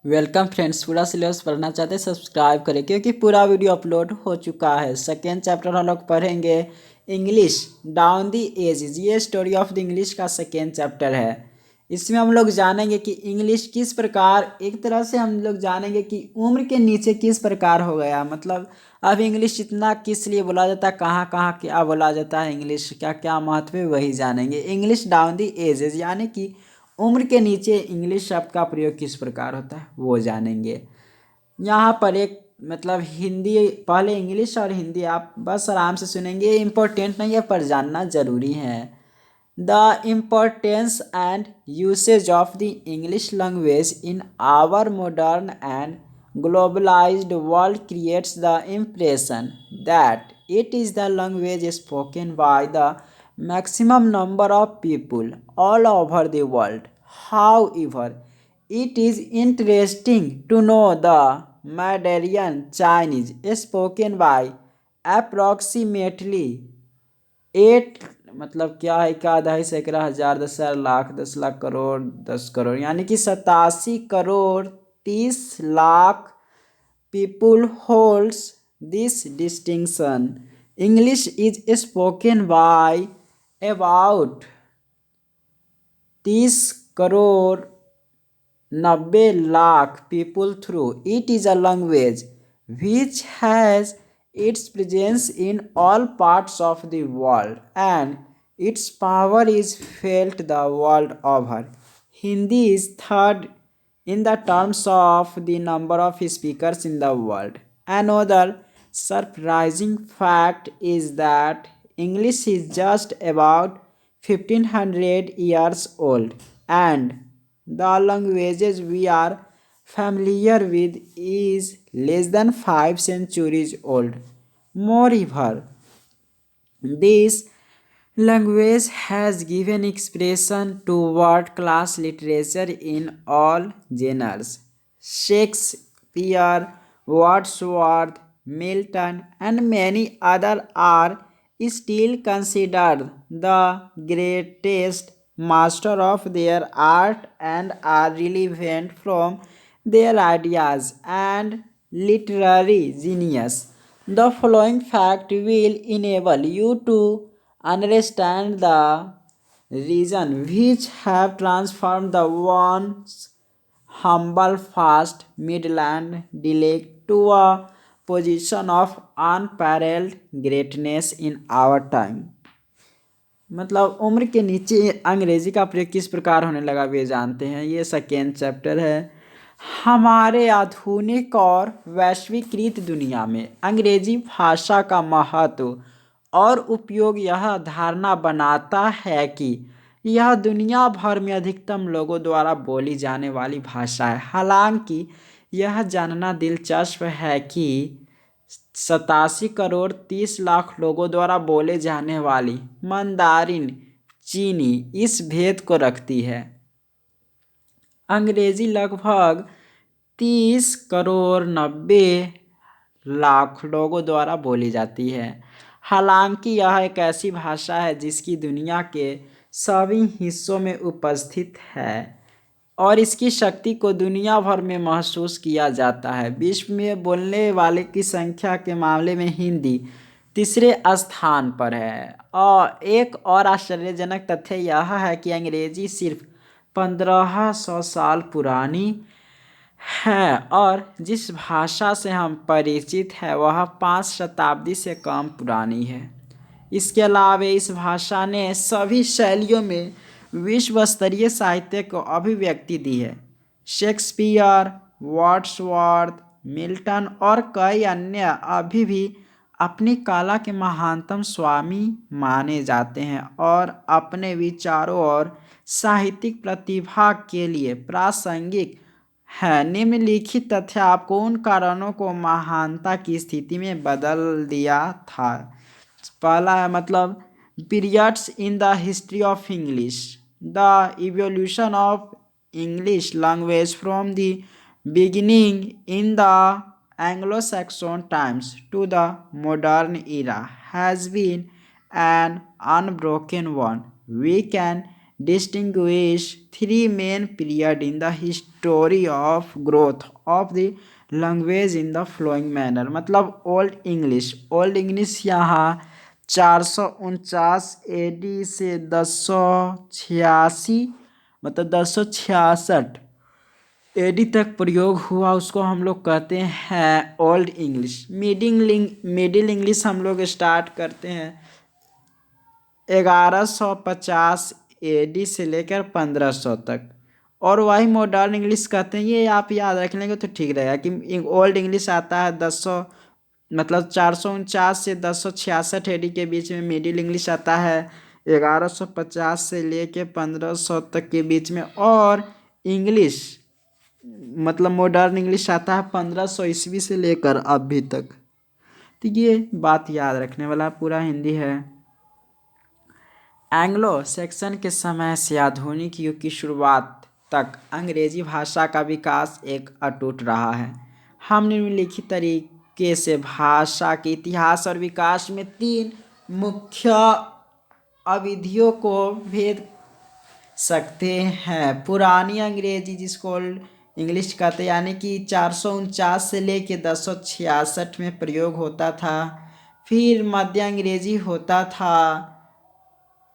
Welcome friends, पूरा syllabus पढ़ना चाहते हैं सब्सक्राइब करें क्योंकि पूरा वीडियो अपलोड हो चुका है। सेकेंड चैप्टर हम लोग पढ़ेंगे इंग्लिश डाउन दी एजेस। ये स्टोरी ऑफ द इंग्लिश का सेकेंड चैप्टर है। इसमें हम लोग जानेंगे कि इंग्लिश किस प्रकार, एक तरह से हम लोग जानेंगे कि उम्र के नीचे किस प्रकार हो गया। मतलब अब इंग्लिश इतना किस लिए बोला जाता है, कहाँ कहाँ क्या बोला जाता है, इंग्लिश क्या क्या महत्व है, वही जानेंगे। इंग्लिश डाउन दी एजेस यानी कि उम्र के नीचे इंग्लिश शब्द का प्रयोग किस प्रकार होता है वो जानेंगे। यहाँ पर एक मतलब हिंदी, पहले इंग्लिश और हिंदी आप बस आराम से सुनेंगे, इम्पोर्टेंट नहीं है पर जानना जरूरी है। The importance and usage of the English language in our modern and globalised world creates the impression that it is the language spoken by the maximum number of people all over the world. However, it is interesting to know the Mandarin Chinese spoken by approximately 8 मतलब क्या है, का 2.5 10 हजार लाख 10 लाख करोड़ 10 करोड़ यानी कि 87 crore 30 lakh people holds this distinction. English is spoken by about 30 crore 90 lakh people through. It is a language which has its presence in all parts of the world and its power is felt the world over. Hindi is third in the terms of the number of speakers in the world. Another surprising fact is that English is just about 1500 years old and the languages we are familiar with is less than 5 centuries old. Moreover, this language has given expression to world-class literature in all genres. Shakespeare, Wordsworth, Milton, and many others are still considered the greatest master of their art and are relevant from their ideas and literary genius. The following fact will enable you to understand the reason which have transformed the once humble fast midland dialect to a position of unparalleled greatness in our time. मतलब उम्र के नीचे अंग्रेजी का प्रयोग किस प्रकार होने लगा वे जानते हैं। ये सेकेंड चैप्टर है। हमारे आधुनिक और वैश्वीकृत दुनिया में अंग्रेजी भाषा का महत्व और उपयोग यह धारणा बनाता है कि यह दुनिया भर में अधिकतम लोगों द्वारा बोली जाने वाली भाषा है। हालांकि यह जानना दिलचस्प है कि 87 करोड़ 30 लाख लोगों द्वारा बोले जाने वाली मंदारिन चीनी इस भेद को रखती है। अंग्रेजी लगभग 30 करोड़ 90 लाख लोगों द्वारा बोली जाती है। हालांकि यह एक ऐसी भाषा है जिसकी दुनिया के सभी हिस्सों में उपस्थित है और इसकी शक्ति को दुनिया भर में महसूस किया जाता है। विश्व में बोलने वाले की संख्या के मामले में हिंदी तीसरे स्थान पर है। और एक और आश्चर्यजनक तथ्य यह है कि अंग्रेजी सिर्फ 1500 साल पुरानी है और जिस भाषा से हम परिचित हैं वह 5 शताब्दी से कम पुरानी है। इसके अलावा इस भाषा ने सभी शैलियों में विश्व स्तरीय साहित्य को अभिव्यक्ति दी है। शेक्सपियर, वर्ड्सवर्थ, मिल्टन और कई अन्य अभी भी अपनी कला के महानतम स्वामी माने जाते हैं और अपने विचारों और साहित्यिक प्रतिभा के लिए प्रासंगिक है। निम्नलिखित तथ्य आपको उन कारणों को महानता की स्थिति में बदल दिया था। पहला है मतलब periods in the history of English, the evolution of English language from the beginning in the Anglo-Saxon times to the modern era has been an unbroken one. We can distinguish three main periods in the history of growth of the language in the following manner। मतलब old English यहाँ 449 से 1086 मतलब 1066 AD तक प्रयोग हुआ, उसको हम लोग कहते हैं ओल्ड इंग्लिश। मिडिल इंग्लिश हम लोग स्टार्ट करते हैं 1150 एडी से लेकर 1500 तक, और वही मॉडर्न इंग्लिश कहते हैं। ये आप याद रख लेंगे तो ठीक रहेगा कि ओल्ड इंग्लिश आता है 449 से 1066 एडी के बीच में। मिडिल इंग्लिश आता है 1150 से लेकर 1500 तक के बीच में, और इंग्लिश मतलब मॉडर्न इंग्लिश आता है 1500 ईस्वी से लेकर अभी तक। तो ये बात याद रखने वाला पूरा हिंदी है। एंग्लो सेक्शन के समय से आधुनिक युग की शुरुआत तक अंग्रेजी भाषा का विकास एक अटूट रहा है। हम निम्नलिखित तरीके से भाषा के इतिहास और विकास में 3 मुख्य अवधियों को भेद सकते हैं। पुरानी अंग्रेजी जिसको इंग्लिश कहते हैं, यानी कि 449 से लेके 1066 में प्रयोग होता था। फिर मध्य अंग्रेजी होता था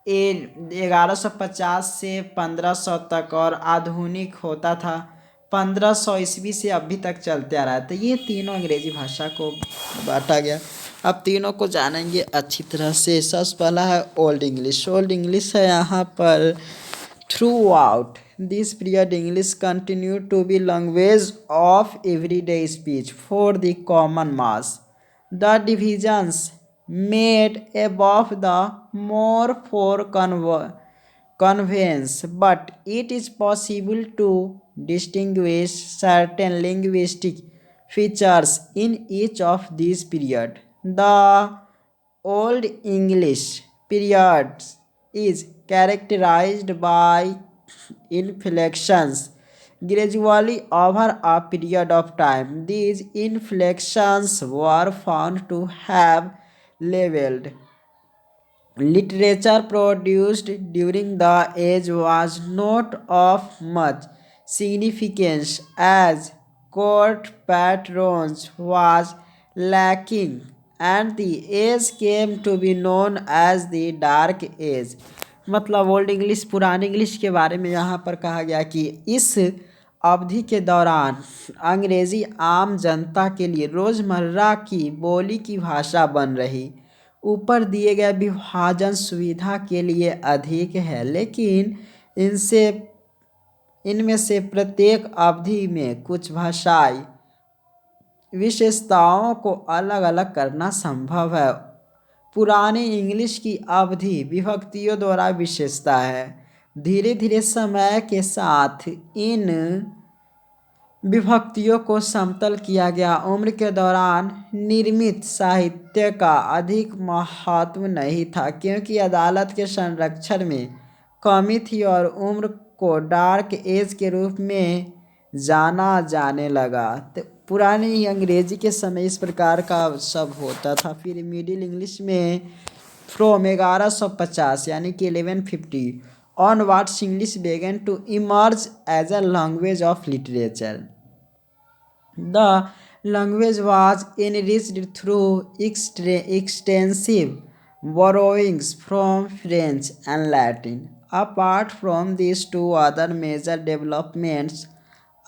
1150 से 1500 तक, और आधुनिक होता था 1500 ईस्वी से अभी तक चलते आ रहा है। तो ये तीनों अंग्रेजी भाषा को बांटा गया। अब तीनों को जानेंगे अच्छी तरह से। सबसे पहला है ओल्ड इंग्लिश। ओल्ड इंग्लिश है यहाँ पर Throughout this period, English continued to be language of everyday speech for the common mass. The divisions made above the more for convenience, but it is possible to distinguish certain linguistic features in each of these periods. The Old English period is characterized by inflections gradually over a period of time. These inflections were found to have leveled. Literature produced during the age was not of much significance, as court patronage was lacking, and the age came to be known as the Dark Age। मतलब old English पुरानी English के बारे में यहाँ पर कहा गया कि इस अवधि के दौरान अंग्रेजी आम जनता के लिए रोज़मर्रा की बोली की भाषा बन रही। ऊपर दिए गए विभाजन सुविधा के लिए अधिक है, लेकिन इनमें से प्रत्येक अवधि में कुछ भाषाई विशेषताओं को अलग अलग करना संभव है। पुरानी इंग्लिश की अवधि विभक्तियों द्वारा विशेषता है। धीरे धीरे समय के साथ इन विभक्तियों को समतल किया गया। उम्र के दौरान निर्मित साहित्य का अधिक महत्व नहीं था, क्योंकि अदालत के संरक्षण में कमी थी और उम्र को डार्क एज के रूप में जाना जाने लगा। तो पुरानी अंग्रेजी के समय इस प्रकार का सब होता था। फिर मिडिल इंग्लिश में फ्रॉम 1150 यानी कि 1150 onwards English began to emerge as a language of literature. The language was enriched through extensive borrowings from French and Latin. Apart from these two, other major developments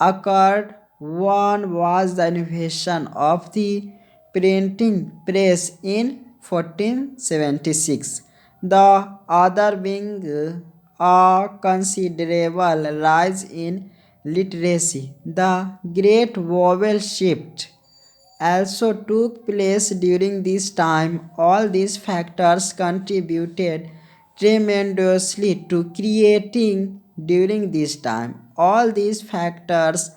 occurred. One was the invention of the printing press in 1476, the other being a considerable rise in literacy. The Great Vowel Shift also took place during this time. All these factors contributed tremendously to creating during this time. All these factors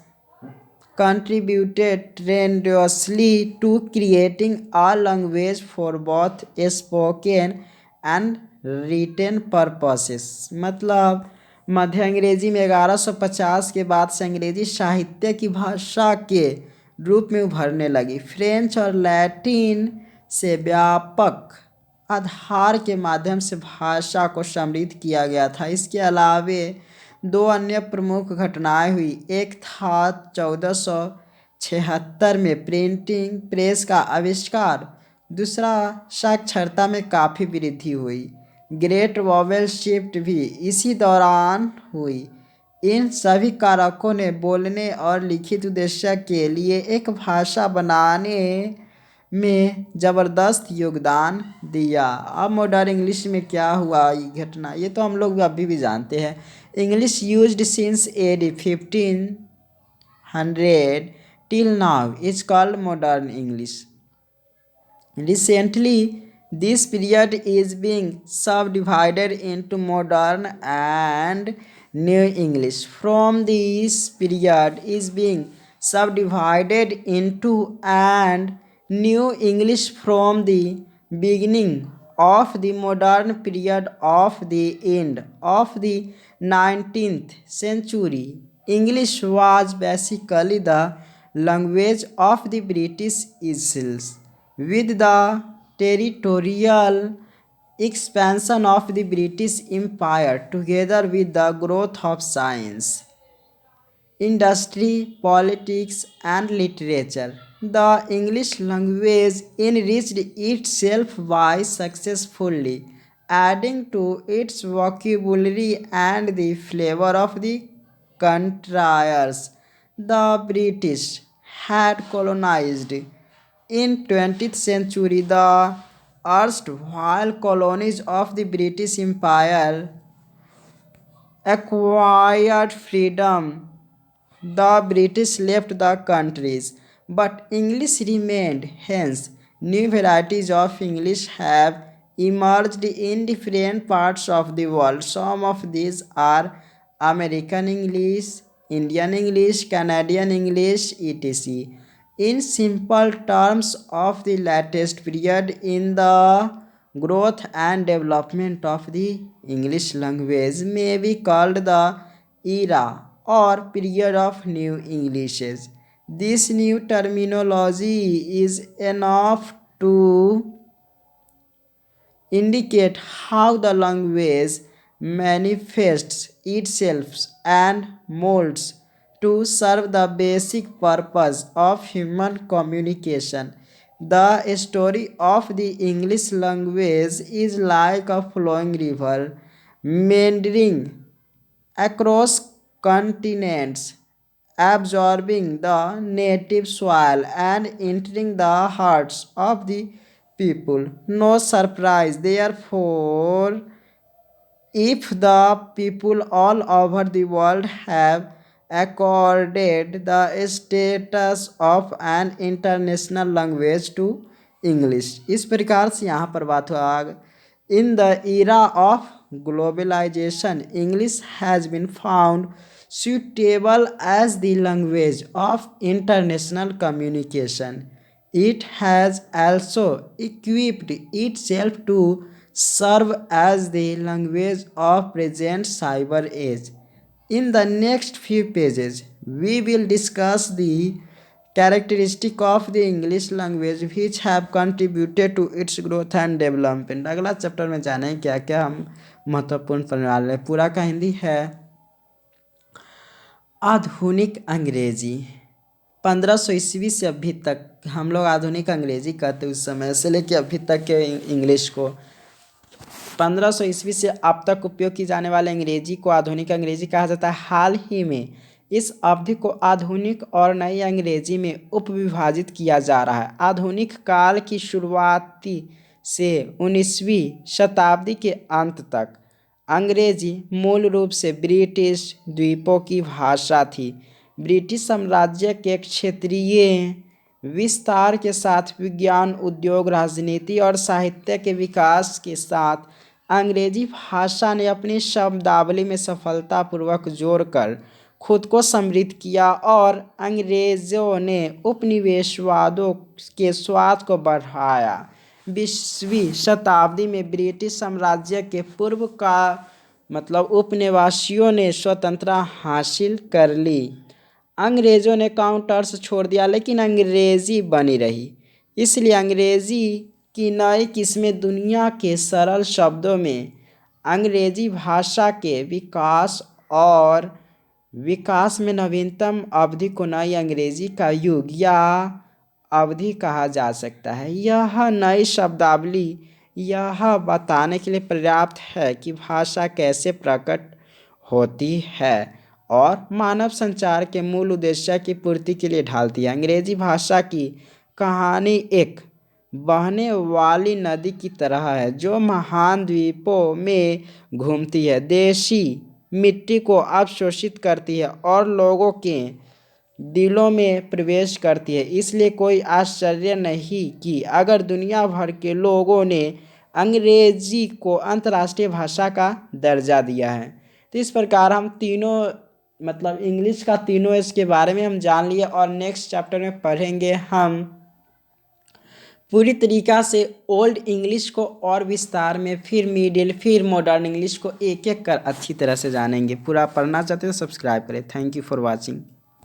contributed tremendously to creating a language for both spoken and written purposes। मतलब मध्य अंग्रेजी में 1150 के बाद से अंग्रेजी साहित्य की भाषा के रूप में उभरने लगी। फ्रेंच और लैटिन से व्यापक आधार के माध्यम से भाषा को समृद्ध किया गया था। इसके अलावे दो अन्य प्रमुख घटनाएं हुई। एक था 1476 में प्रिंटिंग प्रेस का आविष्कार। दूसरा, साक्षरता में काफ़ी वृद्धि हुई। ग्रेट वॉवेल शिफ्ट भी इसी दौरान हुई। इन सभी कारकों ने बोलने और लिखित उद्देश्य के लिए एक भाषा बनाने में ज़बरदस्त योगदान दिया। अब मॉडर्न इंग्लिश में क्या हुआ ये घटना, ये तो हम लोग अभी भी जानते हैं। English used since AD 1500 till now is called modern English. Recently, this period is being subdivided into modern and new English. From this period is being subdivided into and new English from the beginning of the modern period of the end of the 19th century. English was basically the language of the British Isles. With the territorial expansion of the British Empire, together with the growth of science, industry, politics, and literature, the English language enriched itself by successfully adding to its vocabulary and the flavor of the countries the British had colonized. In 20th century, the erstwhile colonies of the British Empire acquired freedom. The British left the countries, but English remained. Hence, new varieties of English have emerged in different parts of the world. Some of these are American English, Indian English, Canadian English, etc. In simple terms of the latest period in the growth and development of the English language may be called the era or period of new Englishes. This new terminology is enough to indicate how the language manifests itself and molds to serve the basic purpose of human communication. The story of the English language is like a flowing river meandering across continents, absorbing the native soil and entering the hearts of the people. No surprise, therefore, if the people all over the world have accorded the status of an international language to English. इस प्रकार से यहाँ पर बात हुआ in the era of globalization, English has been found suitable as the language of international communication. It has also equipped itself to serve as the language of present cyber age. In the next few pages, we will discuss the characteristic of the English language which have contributed to its growth and development. अगला chapter में जाने क्या क्या हम महत्वपूर्ण पढ़ने वाले हैं। पूरा का हिंदी है आधुनिक अंग्रेजी। 1500 ईस्वी से अभी तक हम लोग आधुनिक अंग्रेजी कहते उस समय से लेकर अभी तक के इंग्लिश को 1500 ईस्वी से अब तक उपयोग की जाने वाले अंग्रेजी को आधुनिक अंग्रेजी कहा जाता है। हाल ही में इस अवधि को आधुनिक और नई अंग्रेजी में उपविभाजित किया जा रहा है। आधुनिक काल की शुरुआती से 19वीं शताब्दी के अंत तक अंग्रेजी मूल रूप से ब्रिटिश द्वीपों की भाषा थी। ब्रिटिश साम्राज्य के क्षेत्रीय विस्तार के साथ विज्ञान, उद्योग, राजनीति और साहित्य के विकास के साथ अंग्रेजी भाषा ने अपनी शब्दावली में सफलतापूर्वक जोड़कर खुद को समृद्ध किया और अंग्रेज़ों ने उपनिवेशवादों के स्वाद को बढ़ाया। 20वीं शताब्दी में ब्रिटिश साम्राज्य के पूर्व का उपनिवासियों ने स्वतंत्रता हासिल कर ली। अंग्रेज़ों ने काउंटर्स छोड़ दिया लेकिन अंग्रेज़ी बनी रही। इसलिए अंग्रेज़ी कि नई किस्में दुनिया के सरल शब्दों में अंग्रेजी भाषा के विकास में नवीनतम अवधि को नई अंग्रेजी का युग या अवधि कहा जा सकता है। यह नई शब्दावली यह बताने के लिए पर्याप्त है कि भाषा कैसे प्रकट होती है और मानव संचार के मूल उद्देश्य की पूर्ति के लिए ढालती है। अंग्रेजी भाषा की कहानी एक बहने वाली नदी की तरह है जो महान द्वीपों में घूमती है, देशी मिट्टी को अवशोषित करती है और लोगों के दिलों में प्रवेश करती है। इसलिए कोई आश्चर्य नहीं कि अगर दुनिया भर के लोगों ने अंग्रेजी को अंतर्राष्ट्रीय भाषा का दर्जा दिया है। तो इस प्रकार हम तीनों मतलब इंग्लिश का तीनों इसके बारे में हम जान लिए और नेक्स्ट चैप्टर में पढ़ेंगे हम पूरी तरीक़ा से ओल्ड इंग्लिश को और विस्तार में, फिर मिडिल, फिर मॉडर्न इंग्लिश को एक एक कर अच्छी तरह से जानेंगे। पूरा पढ़ना चाहते हो सब्सक्राइब करें। Thank you for watching.